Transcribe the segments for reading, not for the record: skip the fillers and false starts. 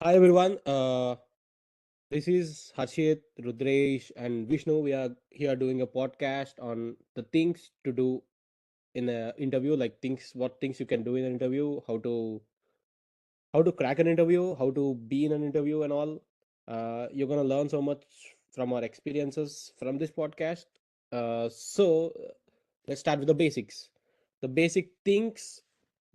Hi everyone. This is Harshit, Rudresh, and Vishnu. We are here doing a podcast on the things to do in an interview, like what things you can do in an interview, how to crack an interview, how to be in an interview, and all. You're gonna learn so much from our experiences from this podcast. So let's start with the basics. The basic things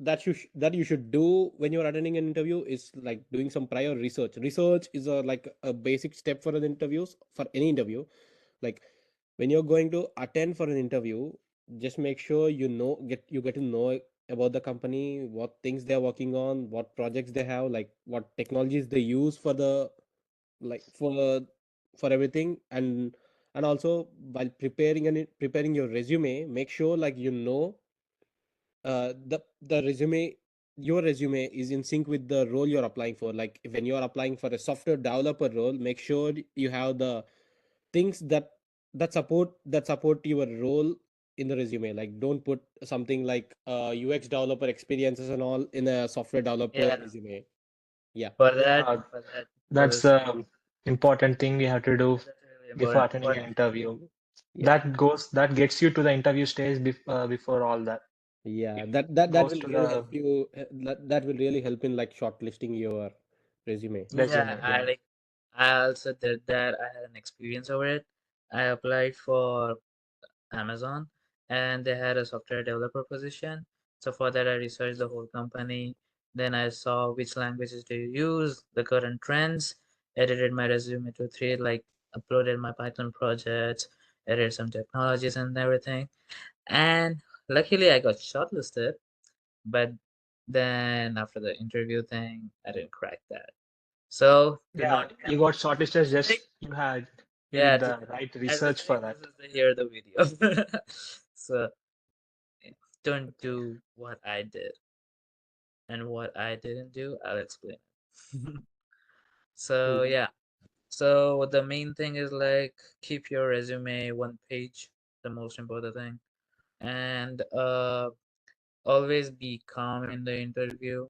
that you should do when you're attending an interview is like doing some prior research. Research is a basic step for an interviews for any interview. Like when you're going to attend for an interview, just make sure you get to know about the company, what things they're working on, what projects they have, like what technologies they use for the like for everything. And also while preparing your resume, make sure like the resume your resume is in sync with the role you're applying for. Like when you're applying for a software developer role, make sure you have the things that support your role in the resume. Like don't put something like UX developer experiences and all in a software developer Yeah, resume. Yeah. for that, Yeah, for that, for that's this, the important thing we have to do that's really before important. attending For an interview. Yeah. That gets you to the interview stage before all that. Yeah, If that goes will to really help the you. That will really help in like shortlisting your resume. yeah, resume, I yeah. like. I also did that. I had an experience over it. I applied for Amazon, and they had a software developer position. So for that, I researched the whole company. Then I saw which languages they use, the current trends, edited my resume to three, like uploaded my Python projects, edited some technologies and everything. And luckily, I got shortlisted. But then after the interview thing, I didn't crack that. So do Yeah, not you come. got shortlisted Think, just you did yeah, the right as they research say, for this that. is the here the video. So don't do what I did, and what I didn't do, I'll explain. So Mhm. yeah, so the main thing is like keep your resume one page, the most important thing, and always be calm in the interview.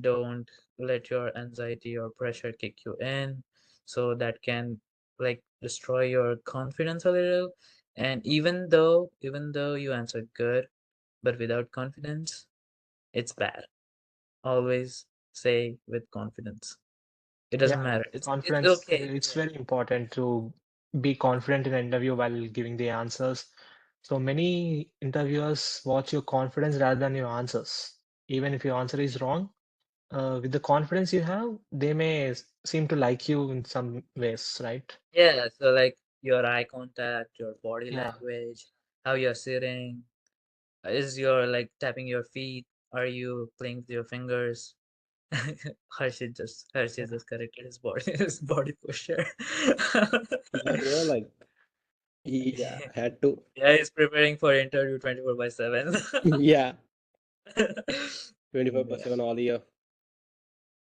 Don't let your anxiety or pressure kick you in, so that can like destroy your confidence a little. And even though you answer good, but without confidence, it's bad. Always say with confidence. It doesn't Yeah, matter. It's confidence, okay. it's Yeah. very important to be confident in an interview while giving the answers. So many interviewers watch your confidence rather than your answers. Even if your answer is wrong, with the confidence you have, they may seem to like you in some ways, right? Yeah, so like your eye contact, your body Yeah, language, how you're sitting, is your like tapping your feet, are you playing with your fingers? Harshit yeah, just corrected his body his body posture. Yeah, bro. Like yeah, had to. Yeah, he's preparing for interview 24/7. Yeah, 24 by Yeah. 7 all year.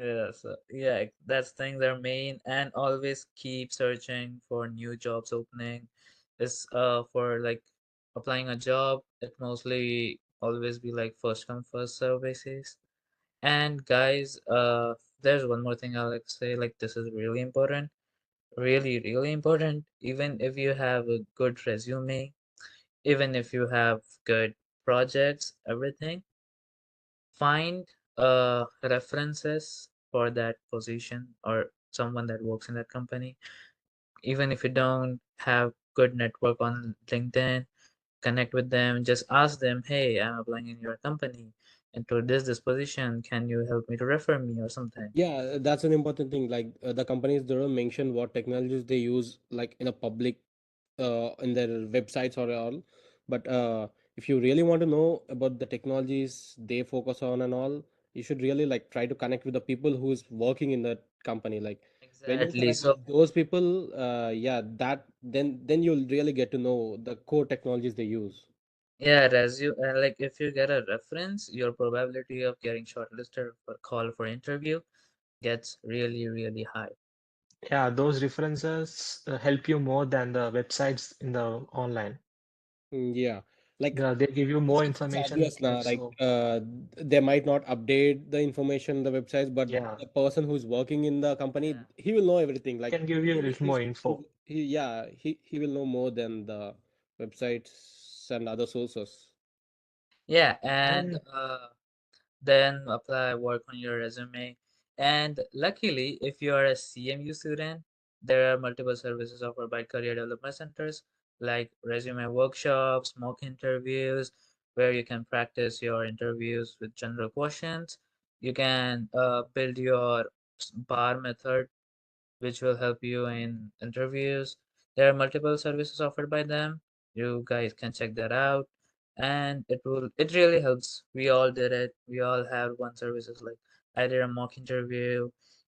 Yeah, so yeah, that's things are main, and always keep searching for new jobs opening. Is for like applying a job, it mostly always be like first come first serve basis. And guys, there's one more thing I like to say, like this is really important, really, really important. Even if you have a good resume, even if you have good projects, everything, find references for that position or someone that works in that company. Even if you don't have good network on LinkedIn, connect with them. Just ask them, "Hey, I'm applying in your company, and to this position, can you help me to refer me or something?" Yeah, that's an important thing. Like the companies, they don't mention what technologies they use, like in a public, in their websites or all. But if you really want to know about the technologies they focus on and all, you should really like try to connect with the people who's working in that company. Like when you Exactly. connect So with those people, yeah, that then you'll really get to know the core technologies they use. yeah, resume like if you get a reference, your probability of getting shortlisted for call for interview gets really, really high. yeah, those references help you more than the websites in the online. Yeah. Like Yeah, they give you more it's information. obvious now, like So they might not update the information in the websites, but yeah, the person who's working in the company, Yeah. he will know everything. he Like can give you a little more info. yeah, he will know more than the websites and other sources. Yeah, and And then apply work on your resume. And luckily, if you are a CMU student, there are multiple services offered by career development centers like resume workshops, mock interviews, where you can practice your interviews with general questions. You can build your bar method, which will help you in interviews. There are multiple services offered by them. You guys can check that out. And it really helps. We all did it. We all have one services like I did a mock interview.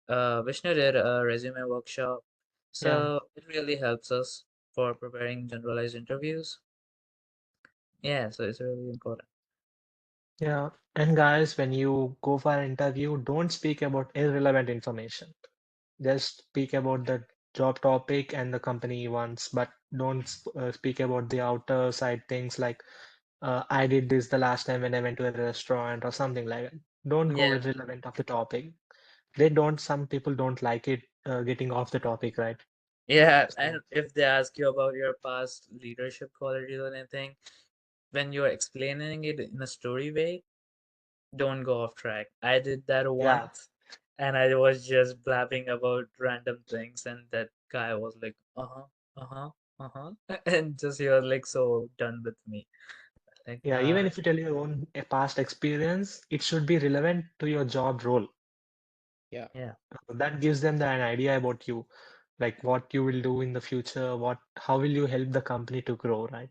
Vishnu did a resume workshop. yeah, So it really helps us for preparing generalized interviews. Yeah, so it's really important. yeah. And guys, when you go for an interview, don't speak about irrelevant information. Just speak about the job topic and the company you want, but don't speak about the outer side things like I did this the last time when I went to a restaurant or something like that. Don't go Yeah. irrelevant of the topic. They don't, some people don't like it getting off the topic, right? Yeah, So and if they ask you about your past leadership qualities or anything, when you're explaining it in a story way, don't go off track. I did that yeah, once and I was just blabbing about random things and that guy was like, uh-huh, uh-huh, uh-huh. And just he was like so done with me. Like, yeah. Even if you tell your own past experience, it should be relevant to your job role. Yeah, yeah, That gives them an idea about you, like what you will do in the future, how will you help the company to grow, right?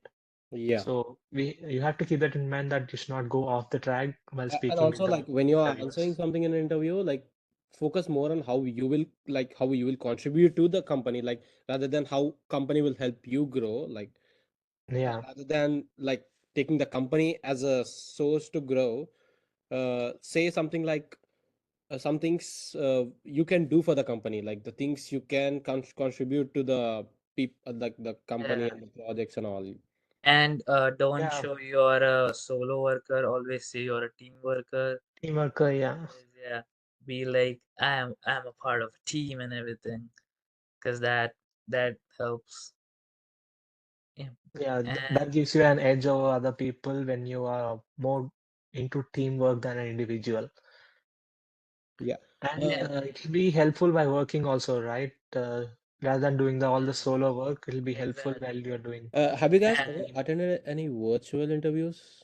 yeah. So you have to keep that in mind that you should not go off the track while And speaking with also, the like when you are answering interviewers. something in an interview, like focus more on how you will contribute to the company, like rather than how company will help you grow. Like Yeah, rather than like taking the company as a source to grow, say something like some things you can do for the company, like the things you can contribute to the people, like the company yeah. and the projects and all. And don't yeah, show you're a solo worker. Always say you're a team worker. teamwork, yeah, Always, yeah. Be like, I'm a part of a team and everything, because that helps. Yeah. yeah. And That gives you an edge over other people when you are more into teamwork than an individual. Yeah. And uh, yeah, it will be helpful by working also, right? Rather than doing all the yeah, solo work, it will be helpful while exactly. you're doing have you guys ever And attended any virtual interviews?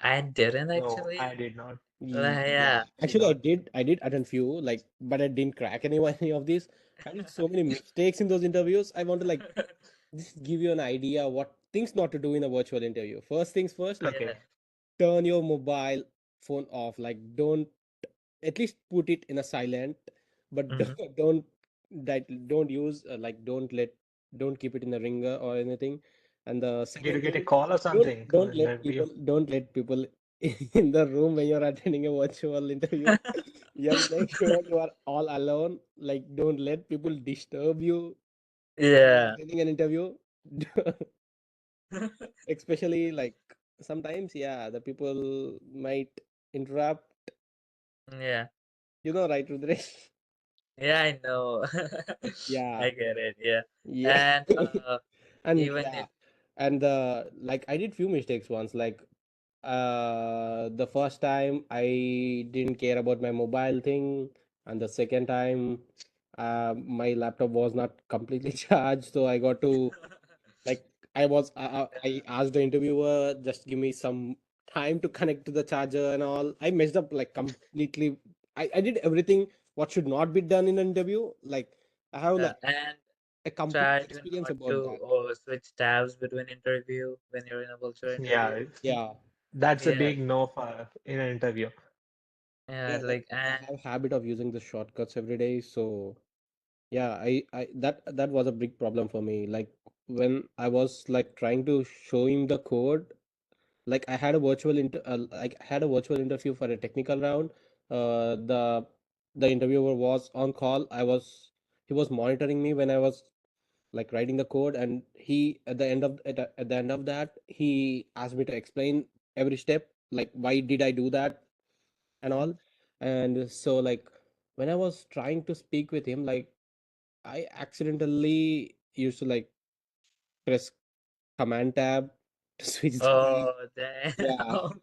I didn't no, actually. I did not. Yeah, Yeah. Did actually, not. I did attend few, like, but I didn't crack any of these. I did so many mistakes in those interviews. I want to like just give you an idea what things not to do in a virtual interview. First things first, like Yeah. Okay. turn your mobile phone off. Like, don't at least put it in a silent, but Hmm. don't don't use don't keep it in a ringer or anything. And the Did second you get a thing, call or something or an interview? don't let people in the room when you're attending a virtual interview. Just make sure you are all alone. Like, don't let people disturb you when you're Yeah. attending an interview. Especially like sometimes, yeah, the people might interrupt. Yeah. You know, right, Rudresh? Yeah, I know. Yeah, I get it. Yeah. yeah. And And even yeah, if and like I did few mistakes once. Like the first time I didn't care about my mobile thing, and the second time my laptop was not completely charged, so I got to like I asked the interviewer just give me some time to connect to the charger and all. I messed up like completely. I did everything what should not be done in an interview. Like I have like and a complete try to experience not about to that. switch tabs between interview when you're in a virtual interview. Yeah, Yeah. that's a Yeah. big no for in an interview. Yeah, Yeah, like like I and have habit of using the shortcuts every day, so yeah, I that was a big problem for me. Like when I was like trying to show him the code, like I had a like I had a virtual interview for a technical round. The interviewer was on call. He was monitoring me when I was like writing the code, and he at the end of that he asked me to explain every step, like why did I do that and all. And so like when I was trying to speak with him, like I accidentally used to like press command tab to switch the keys. Oh, Yeah, damn.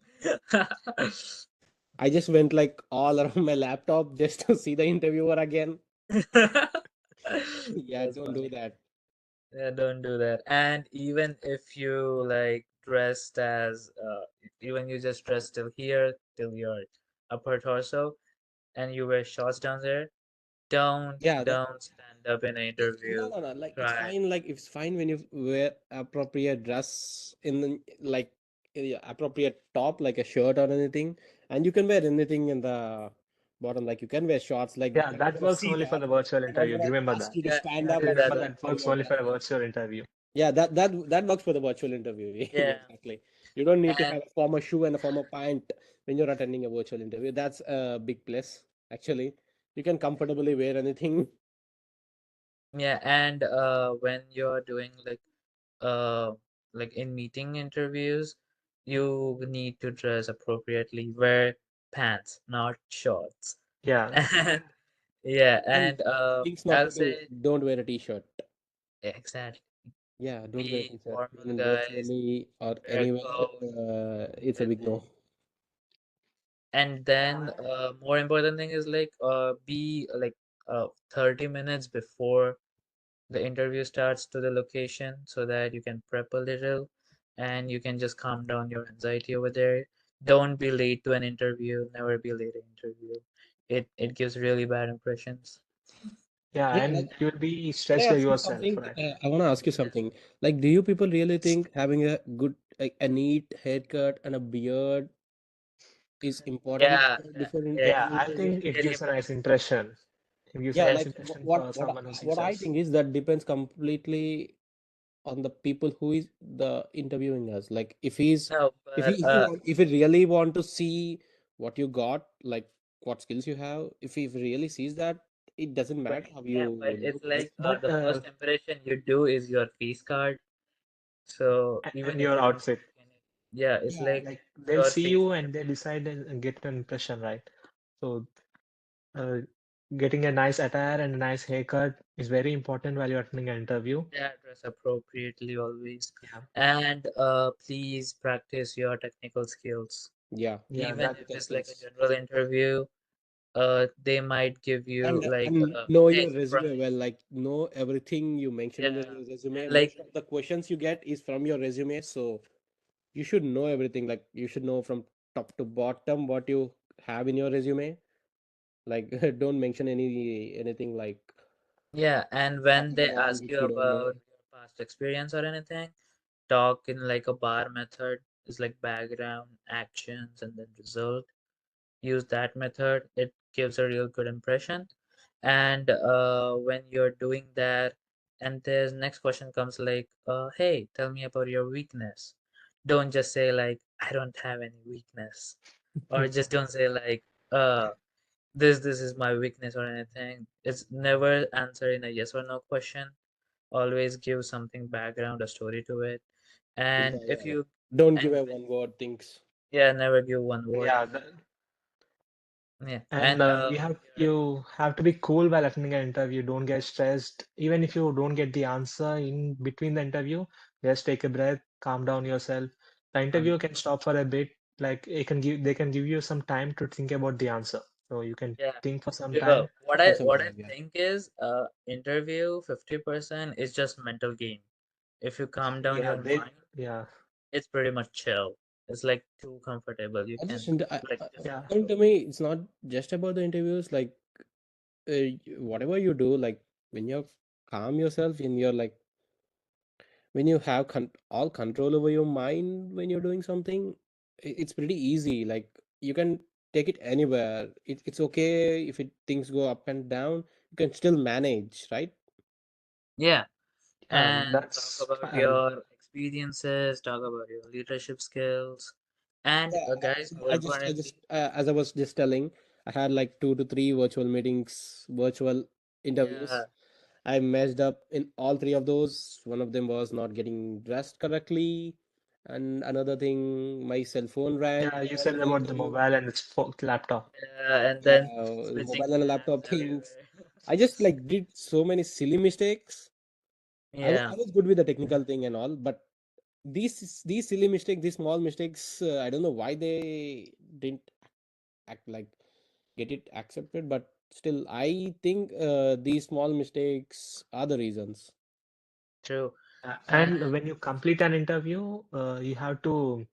I just went like all around my laptop just to see the interviewer again. Yeah, That's don't do funny. that. Yeah, don't do that. And even if you like dressed as even you just dressed till here, till your upper torso, and you wear shorts down there, don't Yeah, that don't stand up in an no, interview. no, no. Like it's Try. fine. Like it's fine when you wear appropriate dress in the, like appropriate top, like a shirt or anything, and you can wear anything in the bottom. Like you can wear shorts. Like Yeah, when I'm that gonna works see only for that, the virtual and I'm interview. gonna Remember ask that. you to Yeah, stand you up do and that Remember show that how works you're only for a dressing. virtual interview. Yeah, that works for the virtual interview. Yeah, Exactly. You don't need to and have a formal shoe and a formal pant when you're attending a virtual interview. That's a big plus, actually. You can comfortably wear anything. yeah, and when you're doing uh like in meeting interviews, you need to dress appropriately. Wear pants, not shorts. Yeah, And yeah, And and things not I'll to do. say Don't wear a t-shirt. exactly. Yeah, don't wear a Be t-shirt. formal, Even guys. virtually or Wear anywhere, coat, it's a big everything. no. And then more important thing is be 30 minutes before the interview starts to the location so that you can prep a little and you can just calm down your anxiety over there. Don't be late to an interview, never be late to an interview. It gives really bad impressions. yeah, Yeah, like and you will be can I stressed ask you yourself, something? right? I want to ask you Yeah. something. Like, do you people really think having a good, like, a neat haircut and a beard is important Yeah, before Yeah, any I interview? think it really gives a nice important. impression. It gives a Yeah, nice like impression for someone who sees what I us. think is that depends completely on the people who is the interviewing us. Like if he's No, but if he really want to see what you got, like what skills you have, if he really sees that, it doesn't But matter how yeah, but you it's look. Like like but the first impression you do is your face card. So even and if your you don't outfit, speak any, yeah, it's yeah, like like they'll your see face you card. and they decide and get an impression, right? So uh, getting a nice attire and a nice haircut is very important while you're attending an interview. Yeah, dress appropriately always. Yeah, And please practice your technical skills. yeah, yeah, Even that if technical it's like a skills. general interview, they might give you And know hey, your resume surprise. well, like know everything you mention in Yeah. your resume. And Most of the questions you get is from your resume, so you should know everything. Like you should know from top to bottom what you have in your resume. Like don't mention anything like yeah, and when something they wrong ask if you you don't know. about your past experience or anything, talk in like a bar method. It's like background, actions, and then result. Use that method. It gives a real good impression. And when you're doing that, and there's next question comes hey, tell me about your weakness. Don't just say I don't have any weakness, or just don't say uh, this is my weakness or anything. It's never answer in a yes or no question. Always give something background, a story to it. Yeah, And if yeah. you Don't give and a one word things. yeah, never give one word. yeah, Yeah, and and you have to be cool while attending an interview. Don't get stressed. Even if you don't get the answer in between the interview, just take a breath, calm down yourself. The um, interview can stop for a bit. Like they can give you some time to think about the answer. So you can yeah. think for some Yeah, time. For some what I time, yeah. think is interview 50% is just mental game. If you calm down Yeah, your they mind, yeah it's pretty much chill. It's like too comfortable. You I can just just yeah according control to me, it's not just about the interviews. Like whatever you do, like when you're calm yourself, and you're like when you have all control over your mind when you're doing something, it's pretty easy. Like you can take it anywhere. It's okay if things go up and down. You can still manage, right? yeah. yeah And talk that's about your experiences, talk about your leadership skills, and Yeah, guys, so more I just importantly, as I was just telling, I had like 2 to 3 virtual meetings, virtual yeah, interviews, I messed up in all three of those. One of them was not getting dressed correctly, and another thing, my cell phone rang Yeah, you while said about the driving. mobile and its laptop. Yeah, and Yeah, then switching mobile and tabs laptop things. everywhere. I just like did so many silly mistakes. I Yeah, was good with the technical thing and all, but these silly mistakes, these small mistakes, I don't know why they didn't act like get it accepted, but still, I think these small mistakes are the reasons. true. Yeah, And and when you complete an interview, you have to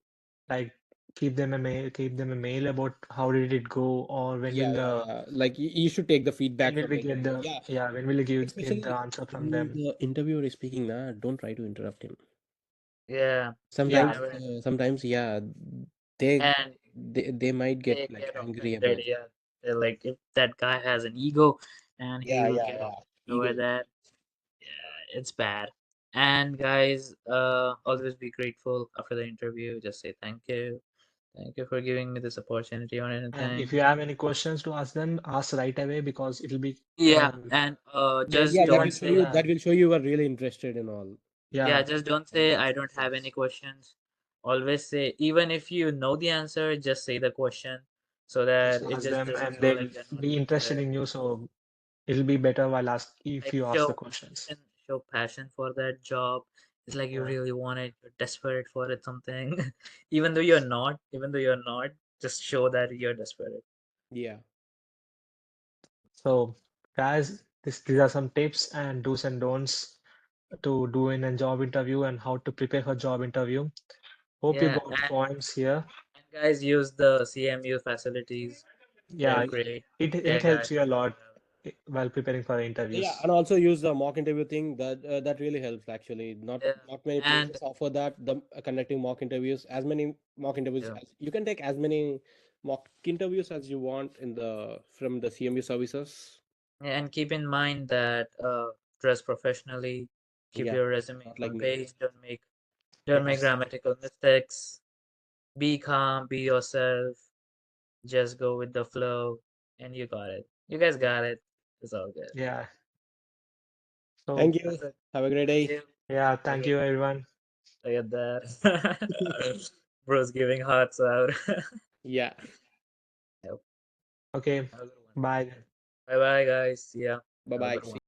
like keep them a mail about how did it go, or Yeah, yeah, yeah. Like you should take the when feedback will from we the get interviewer. the Yeah, yeah when will you get the especially answer from when them? the interviewer is speaking, nah, don't try to interrupt him. yeah, Yeah, Sometimes, never. yeah, they And they might get they like get angry offended. about. Yeah, they're like, if that guy has an ego, and he Yeah, will yeah, get yeah. offended over Ego. that. Yeah, it's bad. And guys, always be grateful after the interview. Just say thank you for giving me this opportunity or and if anything. you have any questions to ask them, ask right away because it'll be Yeah, and when just Yeah, they that don't will want show say you. yeah That will show you are really interested in all. yeah, yeah just don't say I don't have any questions. Always say, even if you know the answer, just say the question so just that it ask just them doesn't and show they'll like they're not be interested interested. in you, so it'll be better while ask if Like you ask the questions. show passion for that job. It's like you Yeah. really want it, you're desperate for it, something. Even though you're not, just show that you're desperate. Yeah. So, guys, these are some tips and do's and don'ts to do in a job interview and how to prepare for job interview. Hope you Yeah, got points here. and guys use the CMU facilities. They're Yeah, great. it Their helps guides you a are really lot while preparing for the Yeah, interviews. and also use the mock interview thing. That really helps actually. yeah, Not many and places offer that. The conducting mock interviews. As many mock interviews yeah. as you can take as many mock interviews as you want in the from the CMU services. And keep in mind that dress professionally, keep Yeah, your resume not like on me. page, don't make Yes. grammatical mistakes. Be calm, be yourself, just go with the flow, and you got it. You guys got it. It's all good. Yeah. So, Thank you. That's it. Have a great Thank day. you. yeah, Have a thank great you day. everyone. Look at that. Bro's giving hearts out. Yeah. Yep. Okay, Have a good one. bye. Bye bye, guys. See ya. Bye Have a bye. good See one.